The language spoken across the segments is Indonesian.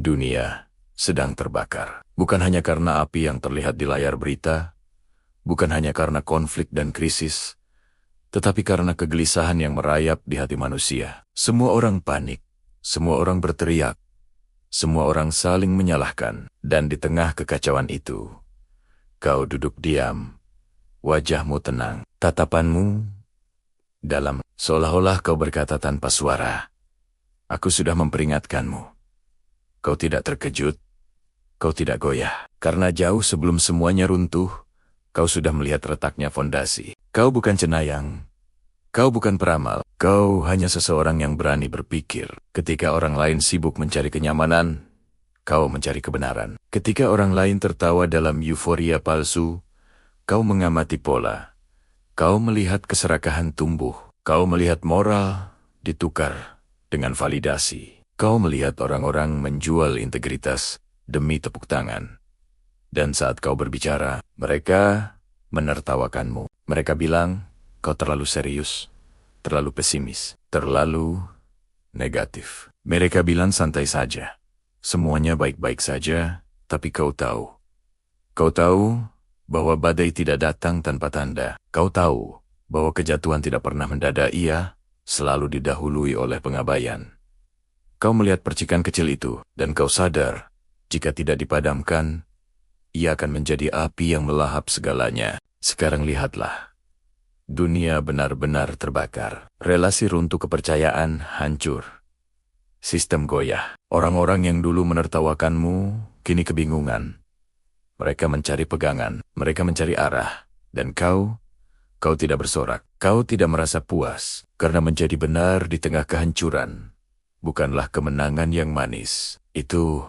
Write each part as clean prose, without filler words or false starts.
Dunia sedang terbakar. Bukan hanya karena api yang terlihat di layar berita, bukan hanya karena konflik dan krisis, tetapi karena kegelisahan yang merayap di hati manusia. Semua orang panik, semua orang berteriak, semua orang saling menyalahkan, dan di tengah kekacauan itu, kau duduk diam, wajahmu tenang, tatapanmu dalam, seolah-olah kau berkata tanpa suara, "Aku sudah memperingatkanmu." Kau tidak terkejut, kau tidak goyah, karena jauh sebelum semuanya runtuh, kau sudah melihat retaknya fondasi. Kau bukan cenayang, kau bukan peramal, kau hanya seseorang yang berani berpikir. Ketika orang lain sibuk mencari kenyamanan, kau mencari kebenaran. Ketika orang lain tertawa dalam euforia palsu, kau mengamati pola. Kau melihat keserakahan tumbuh, kau melihat moral ditukar dengan validasi. Kau melihat orang-orang menjual integritas demi tepuk tangan. Dan saat kau berbicara, mereka menertawakanmu. Mereka bilang, kau terlalu serius, terlalu pesimis, terlalu negatif. Mereka bilang santai saja. Semuanya baik-baik saja, tapi kau tahu. Kau tahu bahwa badai tidak datang tanpa tanda. Kau tahu bahwa kejatuhan tidak pernah mendadak, ia selalu didahului oleh pengabaian. Kau melihat percikan kecil itu, dan kau sadar, jika tidak dipadamkan, ia akan menjadi api yang melahap segalanya. Sekarang lihatlah. Dunia benar-benar terbakar. Relasi runtuh, kepercayaan hancur. Sistem goyah. Orang-orang yang dulu menertawakanmu, kini kebingungan. Mereka mencari pegangan, mereka mencari arah. Dan kau tidak bersorak. Kau tidak merasa puas, karena menjadi benar di tengah kehancuran bukanlah kemenangan yang manis. Itu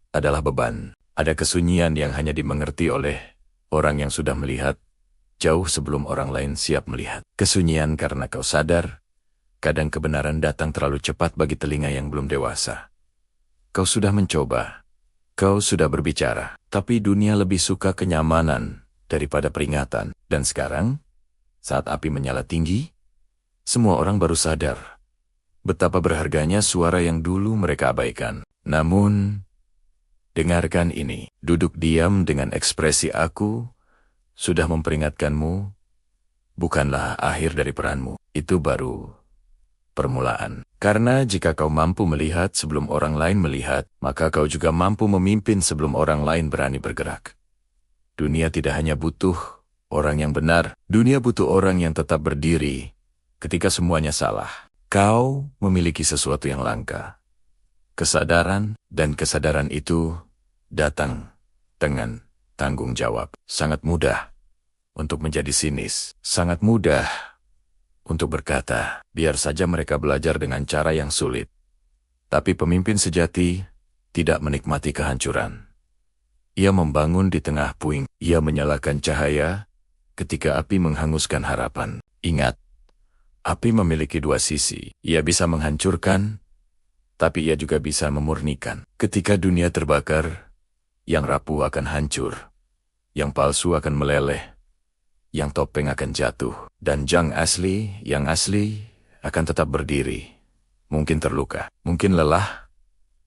adalah beban. Ada kesunyian yang hanya dimengerti oleh orang yang sudah melihat jauh sebelum orang lain siap melihat. Kesunyian karena kau sadar, kadang kebenaran datang terlalu cepat bagi telinga yang belum dewasa. Kau sudah mencoba, kau sudah berbicara, tapi dunia lebih suka kenyamanan daripada peringatan. Dan sekarang, saat api menyala tinggi, semua orang baru sadar betapa berharganya suara yang dulu mereka abaikan. Namun, dengarkan ini. Duduk diam dengan ekspresi "aku sudah memperingatkanmu" bukanlah akhir dari peranmu. Itu baru permulaan. Karena jika kau mampu melihat sebelum orang lain melihat, maka kau juga mampu memimpin sebelum orang lain berani bergerak. Dunia tidak hanya butuh orang yang benar, dunia butuh orang yang tetap berdiri ketika semuanya salah. Kau memiliki sesuatu yang langka. Kesadaran, dan kesadaran itu datang dengan tanggung jawab. Sangat mudah untuk menjadi sinis. Sangat mudah untuk berkata, biar saja mereka belajar dengan cara yang sulit. Tapi pemimpin sejati tidak menikmati kehancuran. Ia membangun di tengah puing. Ia menyalakan cahaya ketika api menghanguskan harapan. Ingat, api memiliki dua sisi. Ia bisa menghancurkan, tapi ia juga bisa memurnikan. Ketika dunia terbakar, yang rapuh akan hancur, yang palsu akan meleleh, yang topeng akan jatuh, dan yang asli akan tetap berdiri. Mungkin terluka, mungkin lelah,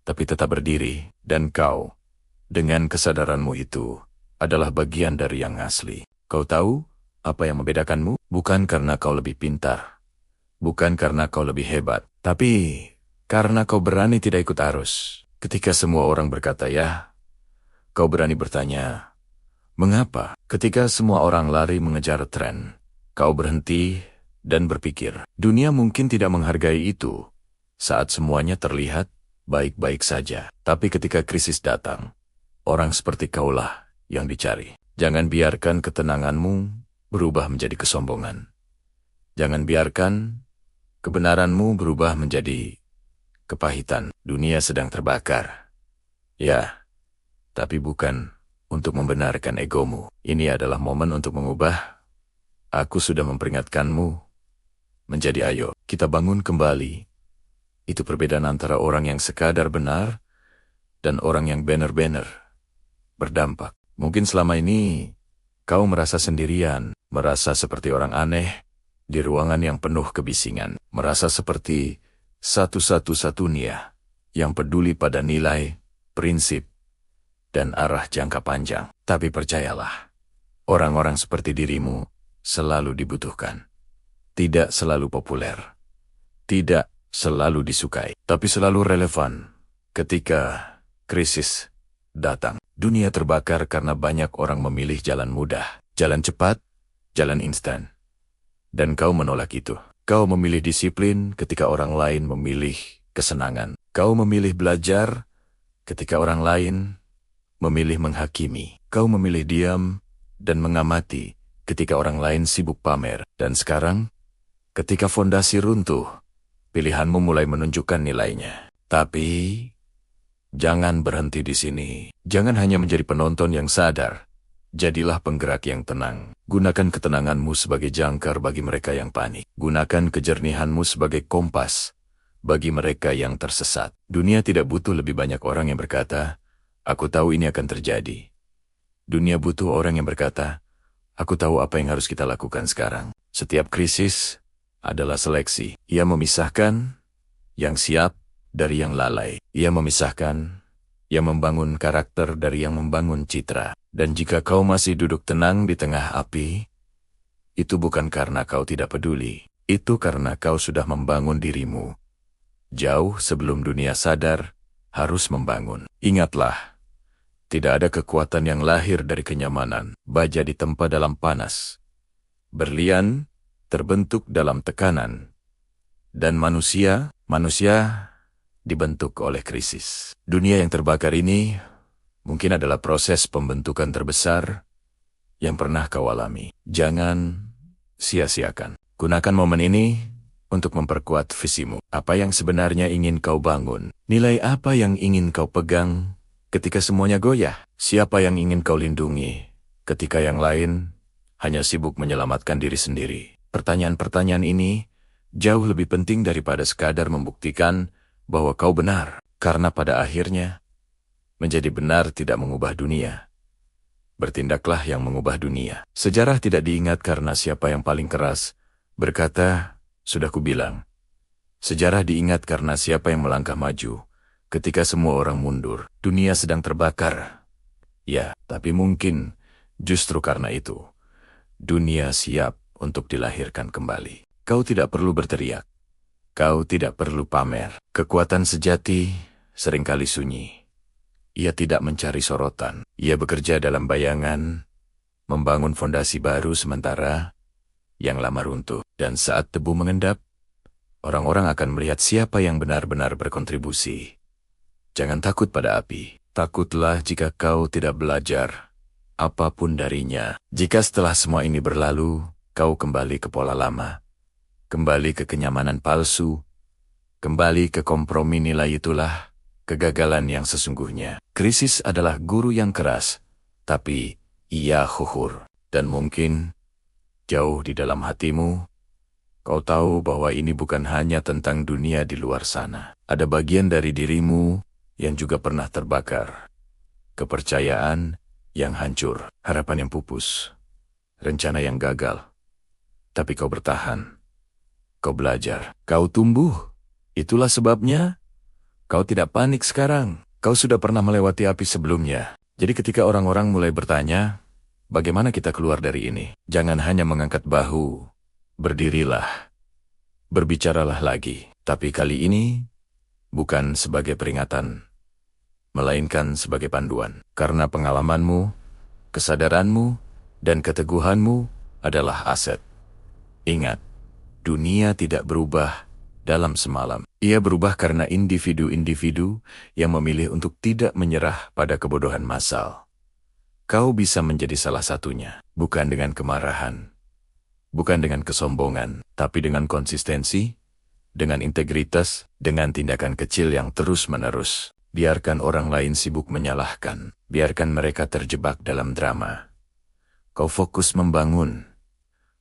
tapi tetap berdiri. Dan kau, dengan kesadaranmu itu, adalah bagian dari yang asli. Kau tahu apa yang membedakanmu? Bukan karena kau lebih pintar, bukan karena kau lebih hebat, tapi karena kau berani tidak ikut arus. Ketika semua orang berkata ya, kau berani bertanya, mengapa? Ketika semua orang lari mengejar tren, kau berhenti dan berpikir. Dunia mungkin tidak menghargai itu saat semuanya terlihat baik-baik saja. Tapi ketika krisis datang, orang seperti kaulah yang dicari. Jangan biarkan ketenanganmu berubah menjadi kesombongan. Jangan biarkan kebenaranmu berubah menjadi kepahitan. Dunia sedang terbakar. Ya, tapi bukan untuk membenarkan egomu. Ini adalah momen untuk mengubah "aku sudah memperingatkanmu" menjadi "ayo, kita bangun kembali." Itu perbedaan antara orang yang sekadar benar dan orang yang benar-benar berdampak. Mungkin selama ini kau merasa sendirian, merasa seperti orang aneh di ruangan yang penuh kebisingan, merasa seperti satu-satunya yang peduli pada nilai prinsip, dan arah jangka panjang. Tapi percayalah, orang-orang seperti dirimu selalu dibutuhkan. Tidak selalu populer, tidak selalu disukai, tapi selalu relevan. Ketika krisis datang, dunia terbakar karena banyak orang memilih jalan mudah, jalan cepat, jalan instan. Dan kau menolak itu. Kau memilih disiplin ketika orang lain memilih kesenangan. Kau memilih belajar ketika orang lain memilih menghakimi. Kau memilih diam dan mengamati ketika orang lain sibuk pamer. Dan sekarang, ketika fondasi runtuh, pilihanmu mulai menunjukkan nilainya. Tapi, jangan berhenti di sini. Jangan hanya menjadi penonton yang sadar. Jadilah penggerak yang tenang. Gunakan ketenanganmu sebagai jangkar bagi mereka yang panik. Gunakan kejernihanmu sebagai kompas bagi mereka yang tersesat. Dunia tidak butuh lebih banyak orang yang berkata, "Aku tahu ini akan terjadi." Dunia butuh orang yang berkata, "Aku tahu apa yang harus kita lakukan sekarang." Setiap krisis adalah seleksi. Ia memisahkan yang siap dari yang lalai. Ia memisahkan yang membangun karakter dari yang membangun citra. Dan jika kau masih duduk tenang di tengah api, itu bukan karena kau tidak peduli. Itu karena kau sudah membangun dirimu. Jauh sebelum dunia sadar, harus membangun. Ingatlah, tidak ada kekuatan yang lahir dari kenyamanan. Baja ditempa dalam panas. Berlian terbentuk dalam tekanan. Dan manusia dibentuk oleh krisis. Dunia yang terbakar ini mungkin adalah proses pembentukan terbesar yang pernah kau alami. Jangan sia-siakan. Gunakan momen ini untuk memperkuat visimu. Apa yang sebenarnya ingin kau bangun? Nilai apa yang ingin kau pegang ketika semuanya goyah? Siapa yang ingin kau lindungi ketika yang lain hanya sibuk menyelamatkan diri sendiri? Pertanyaan-pertanyaan ini jauh lebih penting daripada sekadar membuktikan bahwa kau benar. Karena pada akhirnya, menjadi benar tidak mengubah dunia. Bertindaklah yang mengubah dunia. Sejarah tidak diingat karena siapa yang paling keras berkata, "Sudah kubilang." Sejarah diingat karena siapa yang melangkah maju ketika semua orang mundur. Dunia sedang terbakar. Ya, tapi mungkin justru karena itu, dunia siap untuk dilahirkan kembali. Kau tidak perlu berteriak. Kau tidak perlu pamer. Kekuatan sejati seringkali sunyi. Ia tidak mencari sorotan. Ia bekerja dalam bayangan, membangun fondasi baru sementara yang lama runtuh. Dan saat debu mengendap, orang-orang akan melihat siapa yang benar-benar berkontribusi. Jangan takut pada api. Takutlah jika kau tidak belajar apapun darinya. Jika setelah semua ini berlalu, kau kembali ke pola lama. Kembali ke kenyamanan palsu, kembali ke kompromi nilai, itulah kegagalan yang sesungguhnya. Krisis adalah guru yang keras, tapi ia khuhur. Dan mungkin jauh di dalam hatimu, kau tahu bahwa ini bukan hanya tentang dunia di luar sana. Ada bagian dari dirimu yang juga pernah terbakar. Kepercayaan yang hancur, harapan yang pupus, rencana yang gagal. Tapi kau bertahan. Kau belajar, kau tumbuh. Itulah sebabnya kau tidak panik sekarang. Kau sudah pernah melewati api sebelumnya. Jadi ketika orang-orang mulai bertanya, bagaimana kita keluar dari ini? Jangan hanya mengangkat bahu. Berdirilah. Berbicaralah lagi. Tapi kali ini bukan sebagai peringatan, melainkan sebagai panduan. Karena pengalamanmu, kesadaranmu, dan keteguhanmu adalah aset. Ingat, dunia tidak berubah dalam semalam. Ia berubah karena individu-individu yang memilih untuk tidak menyerah pada kebodohan massal. Kau bisa menjadi salah satunya, bukan dengan kemarahan, bukan dengan kesombongan, tapi dengan konsistensi, dengan integritas, dengan tindakan kecil yang terus-menerus. Biarkan orang lain sibuk menyalahkan, biarkan mereka terjebak dalam drama. Kau fokus membangun,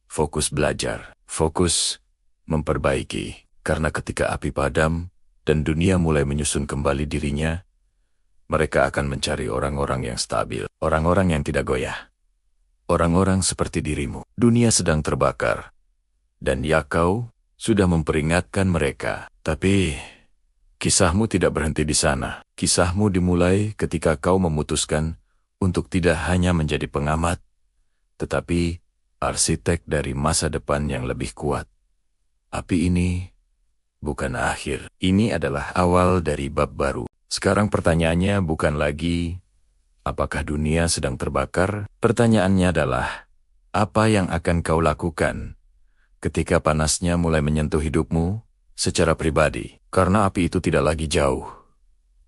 fokus belajar, fokus memperbaiki. Karena ketika api padam dan dunia mulai menyusun kembali dirinya, mereka akan mencari orang-orang yang stabil, orang-orang yang tidak goyah. Orang-orang seperti dirimu. Dunia sedang terbakar. Dan ya, kau sudah memperingatkan mereka. Tapi Kisahmu tidak berhenti di sana. Kisahmu dimulai ketika kau memutuskan untuk tidak hanya menjadi pengamat, tetapi arsitek dari masa depan yang lebih kuat. Api ini bukan akhir. Ini adalah awal dari bab baru. Sekarang pertanyaannya bukan lagi, apakah dunia sedang terbakar? Pertanyaannya adalah, apa yang akan kau lakukan ketika panasnya mulai menyentuh hidupmu secara pribadi? Karena api itu tidak lagi jauh.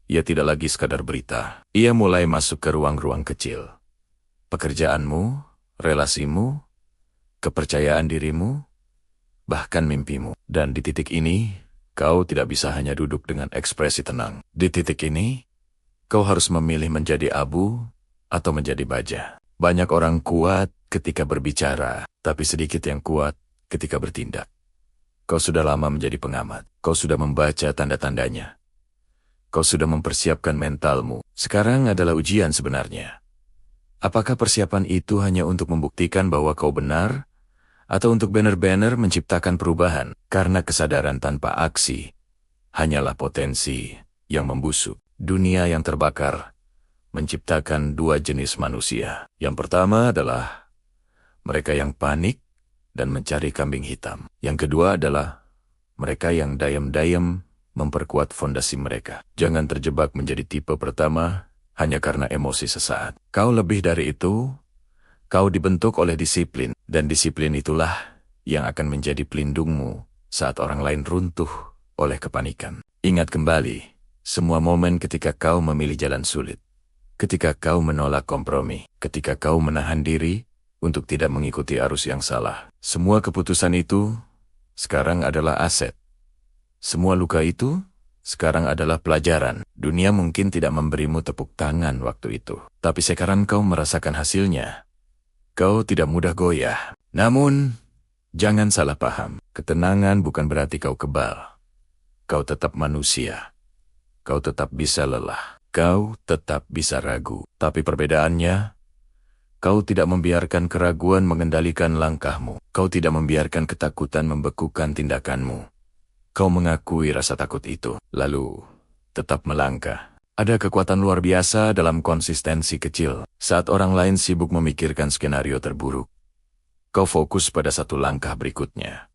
Ia tidak lagi sekadar berita. Ia mulai masuk ke ruang-ruang kecil. Pekerjaanmu, relasimu, kepercayaan dirimu, bahkan mimpimu. Dan di titik ini, kau tidak bisa hanya duduk dengan ekspresi tenang. Di titik ini, kau harus memilih menjadi abu atau menjadi baja. Banyak orang kuat ketika berbicara, tapi sedikit yang kuat ketika bertindak. Kau sudah lama menjadi pengamat. Kau sudah membaca tanda-tandanya. Kau sudah mempersiapkan mentalmu. Sekarang adalah ujian sebenarnya. Apakah persiapan itu hanya untuk membuktikan bahwa kau benar, atau untuk benar-benar menciptakan perubahan? Karena kesadaran tanpa aksi hanyalah potensi yang membusuk. Dunia yang terbakar menciptakan dua jenis manusia. Yang pertama adalah mereka yang panik dan mencari kambing hitam. Yang kedua adalah mereka yang diam-diam memperkuat fondasi mereka. Jangan terjebak menjadi tipe pertama hanya karena emosi sesaat. Kau lebih dari itu. Kau dibentuk oleh disiplin, dan disiplin itulah yang akan menjadi pelindungmu saat orang lain runtuh oleh kepanikan. Ingat kembali, semua momen ketika kau memilih jalan sulit, ketika kau menolak kompromi, ketika kau menahan diri untuk tidak mengikuti arus yang salah. Semua keputusan itu sekarang adalah aset. Semua luka itu sekarang adalah pelajaran. Dunia mungkin tidak memberimu tepuk tangan waktu itu, tapi sekarang kau merasakan hasilnya. Kau tidak mudah goyah. Namun, jangan salah paham. Ketenangan bukan berarti kau kebal. Kau tetap manusia. Kau tetap bisa lelah. Kau tetap bisa ragu. Tapi perbedaannya, kau tidak membiarkan keraguan mengendalikan langkahmu. Kau tidak membiarkan ketakutan membekukan tindakanmu. Kau mengakui rasa takut itu, lalu tetap melangkah. Ada kekuatan luar biasa dalam konsistensi kecil. Saat orang lain sibuk memikirkan skenario terburuk, kau fokus pada satu langkah berikutnya.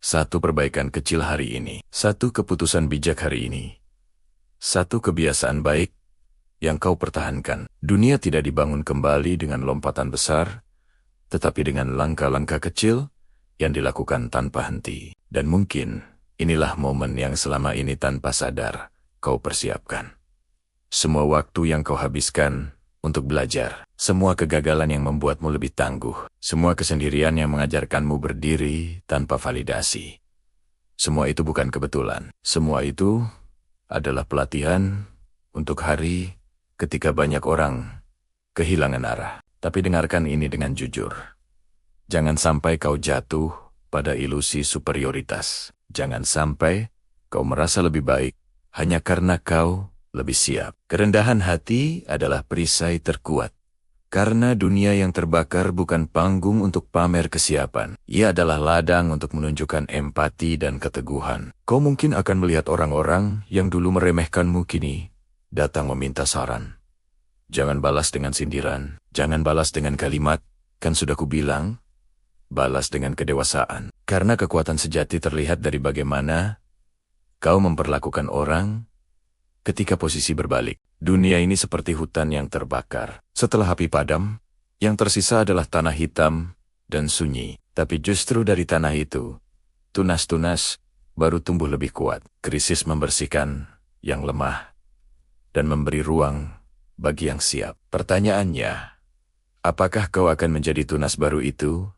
Satu perbaikan kecil hari ini. Satu keputusan bijak hari ini. Satu kebiasaan baik yang kau pertahankan. Dunia tidak dibangun kembali dengan lompatan besar, tetapi dengan langkah-langkah kecil yang dilakukan tanpa henti. Dan mungkin inilah momen yang selama ini tanpa sadar kau persiapkan. Semua waktu yang kau habiskan untuk belajar, semua kegagalan yang membuatmu lebih tangguh, semua kesendirian yang mengajarkanmu berdiri tanpa validasi. Semua itu bukan kebetulan. Semua itu adalah pelatihan untuk hari ketika banyak orang kehilangan arah. Tapi dengarkan ini dengan jujur. Jangan sampai kau jatuh pada ilusi superioritas. Jangan sampai kau merasa lebih baik hanya karena kau lebih siap. Kerendahan hati adalah perisai terkuat. Karena dunia yang terbakar bukan panggung untuk pamer kesiapan. Ia adalah ladang untuk menunjukkan empati dan keteguhan. Kau mungkin akan melihat orang-orang yang dulu meremehkanmu kini datang meminta saran. Jangan balas dengan sindiran. Jangan balas dengan kalimat, kan sudah kubilang. Balas dengan kedewasaan. Karena kekuatan sejati terlihat dari bagaimana kau memperlakukan orang ketika posisi berbalik. Dunia ini seperti hutan yang terbakar. Setelah api padam, yang tersisa adalah tanah hitam dan sunyi. Tapi justru dari tanah itu, tunas-tunas baru tumbuh lebih kuat. Krisis membersihkan yang lemah dan memberi ruang bagi yang siap. Pertanyaannya, apakah kau akan menjadi tunas baru itu,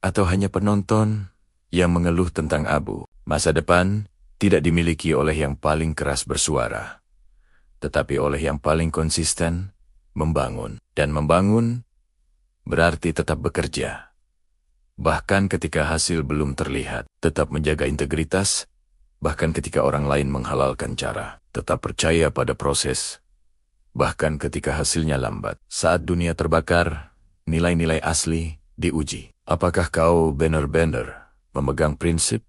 atau hanya penonton yang mengeluh tentang abu? Masa depan tidak dimiliki oleh yang paling keras bersuara, tetapi oleh yang paling konsisten membangun. Dan membangun berarti tetap bekerja. Bahkan ketika hasil belum terlihat, tetap menjaga integritas, bahkan ketika orang lain menghalalkan cara, tetap percaya pada proses, bahkan ketika hasilnya lambat. Saat dunia terbakar, nilai-nilai asli diuji. Apakah kau benar-benar memegang prinsip,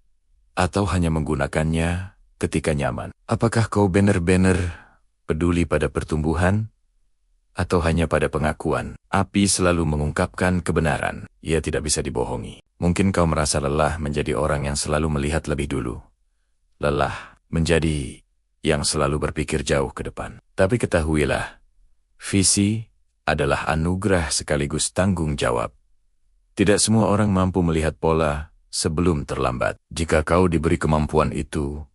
atau hanya menggunakannya ketika nyaman. Apakah kau benar-benar peduli pada pertumbuhan? Atau hanya pada pengakuan? Api selalu mengungkapkan kebenaran. Ia tidak bisa dibohongi. Mungkin kau merasa lelah menjadi orang yang selalu melihat lebih dulu. Lelah menjadi yang selalu berpikir jauh ke depan. Tapi ketahuilah, visi adalah anugerah sekaligus tanggung jawab. Tidak semua orang mampu melihat pola sebelum terlambat. Jika kau diberi kemampuan itu,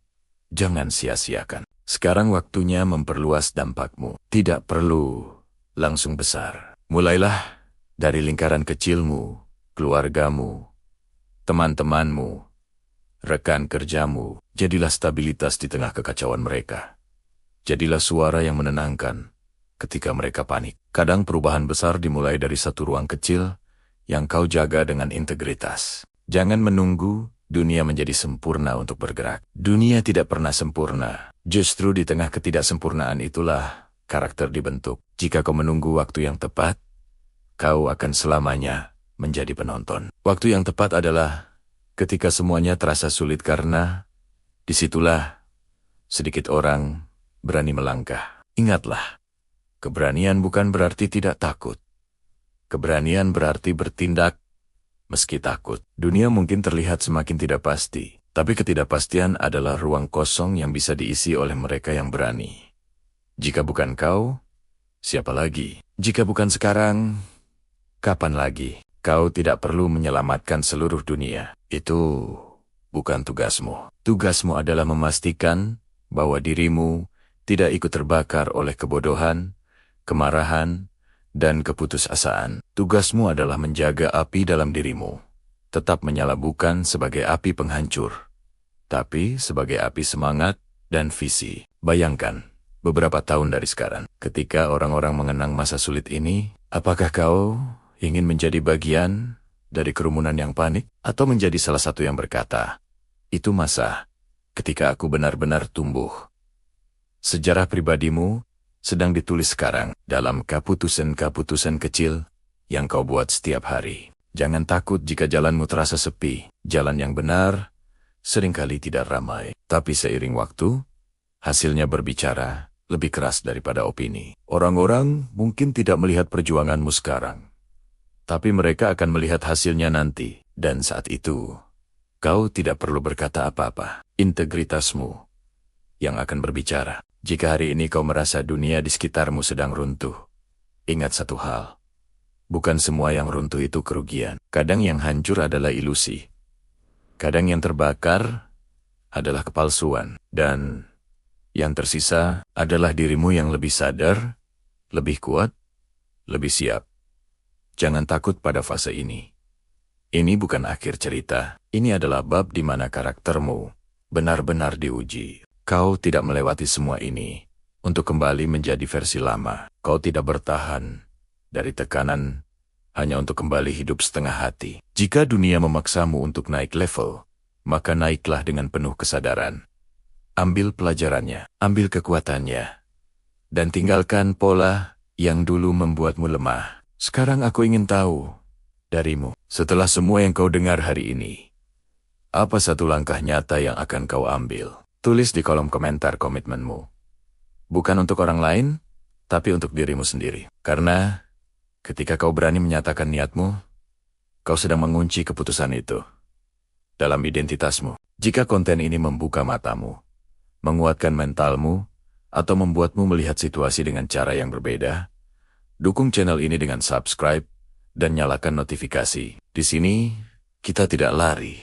jangan sia-siakan. Sekarang waktunya memperluas dampakmu. Tidak perlu langsung besar. Mulailah dari lingkaran kecilmu, keluargamu, teman-temanmu, rekan kerjamu. Jadilah stabilitas di tengah kekacauan mereka. Jadilah suara yang menenangkan ketika mereka panik. Kadang perubahan besar dimulai dari satu ruang kecil yang kau jaga dengan integritas. Jangan menunggu dunia menjadi sempurna untuk bergerak. Dunia tidak pernah sempurna. Justru di tengah ketidaksempurnaan itulah karakter dibentuk. Jika kau menunggu waktu yang tepat, kau akan selamanya menjadi penonton. Waktu yang tepat adalah ketika semuanya terasa sulit, karena disitulah sedikit orang berani melangkah. Ingatlah, keberanian bukan berarti tidak takut. Keberanian berarti bertindak meski takut. Dunia mungkin terlihat semakin tidak pasti, tapi ketidakpastian adalah ruang kosong yang bisa diisi oleh mereka yang berani. Jika bukan kau, siapa lagi? Jika bukan sekarang, kapan lagi? Kau tidak perlu menyelamatkan seluruh dunia. Itu bukan tugasmu. Tugasmu adalah memastikan bahwa dirimu tidak ikut terbakar oleh kebodohan, kemarahan, dan keputusasaan. Tugasmu adalah menjaga api dalam dirimu. Tetap menyala bukan sebagai api penghancur, tapi sebagai api semangat dan visi. Bayangkan, beberapa tahun dari sekarang, ketika orang-orang mengenang masa sulit ini, apakah kau ingin menjadi bagian dari kerumunan yang panik? Atau menjadi salah satu yang berkata, itu masa ketika aku benar-benar tumbuh. Sejarah pribadimu sedang ditulis sekarang dalam keputusan-keputusan kecil yang kau buat setiap hari. Jangan takut jika jalanmu terasa sepi. Jalan yang benar seringkali tidak ramai, tapi seiring waktu, hasilnya berbicara lebih keras daripada opini. Orang-orang mungkin tidak melihat perjuanganmu sekarang, tapi mereka akan melihat hasilnya nanti. Dan saat itu, kau tidak perlu berkata apa-apa. Integritasmu yang akan berbicara. Jika hari ini kau merasa dunia di sekitarmu sedang runtuh, ingat satu hal. Bukan semua yang runtuh itu kerugian. Kadang yang hancur adalah ilusi. Kadang yang terbakar adalah kepalsuan. Dan yang tersisa adalah dirimu yang lebih sadar, lebih kuat, lebih siap. Jangan takut pada fase ini. Ini bukan akhir cerita. Ini adalah bab di mana karaktermu benar-benar diuji. Kau tidak melewati semua ini untuk kembali menjadi versi lama. Kau tidak bertahan dari tekanan hanya untuk kembali hidup setengah hati. Jika dunia memaksamu untuk naik level, maka naiklah dengan penuh kesadaran. Ambil pelajarannya, ambil kekuatannya, dan tinggalkan pola yang dulu membuatmu lemah. Sekarang aku ingin tahu darimu, setelah semua yang kau dengar hari ini, apa satu langkah nyata yang akan kau ambil? Tulis di kolom komentar komitmenmu. Bukan untuk orang lain, tapi untuk dirimu sendiri. Karena ketika kau berani menyatakan niatmu, kau sedang mengunci keputusan itu dalam identitasmu. Jika konten ini membuka matamu, menguatkan mentalmu, atau membuatmu melihat situasi dengan cara yang berbeda, dukung channel ini dengan subscribe dan nyalakan notifikasi. Di sini, kita tidak lari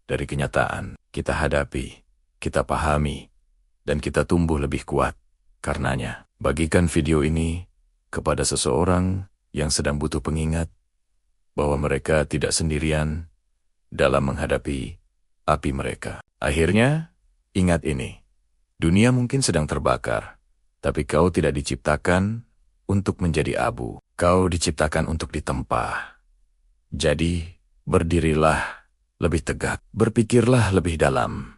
dari kenyataan. Kita hadapi, kita pahami, dan kita tumbuh lebih kuat. Karenanya, bagikan video ini kepada seseorang yang sedang butuh pengingat bahwa mereka tidak sendirian dalam menghadapi api mereka. Akhirnya, ingat ini. Dunia mungkin sedang terbakar, tapi kau tidak diciptakan untuk menjadi abu. Kau diciptakan untuk ditempa. Jadi, berdirilah lebih tegak, berpikirlah lebih dalam,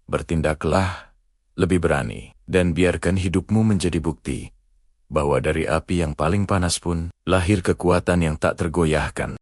bertindaklah lebih berani, dan biarkan hidupmu menjadi bukti bahwa dari api yang paling panas pun lahir kekuatan yang tak tergoyahkan.